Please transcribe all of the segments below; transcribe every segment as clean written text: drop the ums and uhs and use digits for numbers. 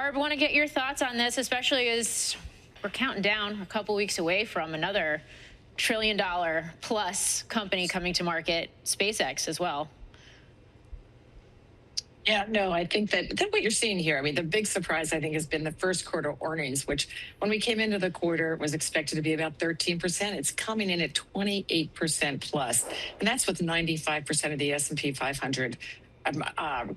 Barb, want to get your thoughts on this, especially as we're counting down a couple weeks away from another trillion-dollar plus company coming to market, SpaceX as well. Yeah, no, I think that what you're seeing here, I mean, the big surprise, I think, has been the first quarter earnings, which when we came into the quarter was expected to be about 13%. It's coming in at 28% plus. And that's with 95% of the S&P 500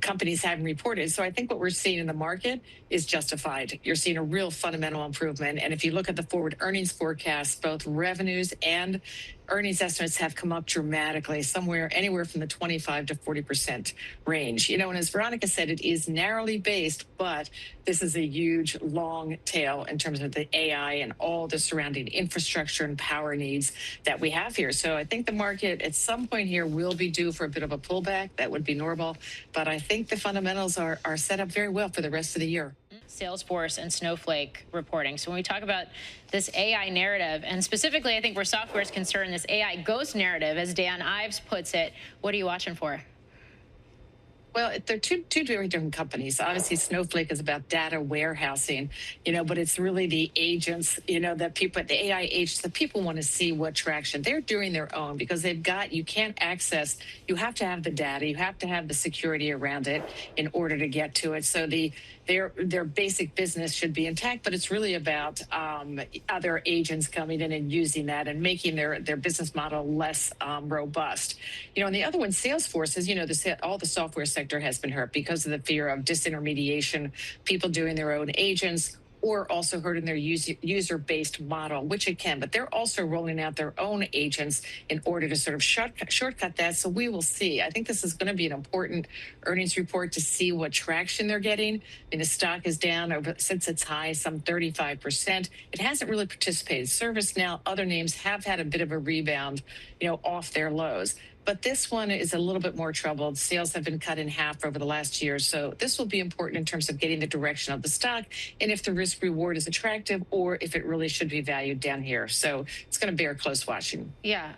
companies having reported. So I think what we're seeing in the market is justified. You're seeing a real fundamental improvement. And if you look at the forward earnings forecasts, both revenues and earnings estimates have come up dramatically, anywhere from the 25 to 40% range. You know, and as Veronica said, it is narrowly based, but this is a huge long tail in terms of the AI and all the surrounding infrastructure and power needs that we have here. So I think the market at some point here will be due for a bit of a pullback. That would be normal. But I think the fundamentals are set up very well for the rest of the year. Salesforce and Snowflake reporting. So when we talk about this AI narrative, and specifically, I think where software is concerned, this AI ghost narrative, as Dan Ives puts it, what are you watching for? Well, they're two very different companies. Obviously, Snowflake is about data warehousing, but it's really the agents, that people, the AI agents, the people want to see what traction. They're doing their own because you can't access, you have to have the data, you have to have the security around it in order to get to it. So their basic business should be intact, but it's really about other agents coming in and using that and making their business model less robust. And the other one, Salesforce, is, all the software sector has been hurt because of the fear of disintermediation, people doing their own agents, or also hurting their user-based model, which it can. But they're also rolling out their own agents in order to sort of shortcut that. So we will see. I think this is going to be an important earnings report to see what traction they're getting. I mean, the stock is down since its high, some 35%. It hasn't really participated. ServiceNow, other names have had a bit of a rebound, off their lows. But this one is a little bit more troubled. Sales have been cut in half over the last year. So this will be important in terms of getting the direction of the stock and if the risk reward is attractive or if it really should be valued down here. So it's going to bear close watching. Yeah.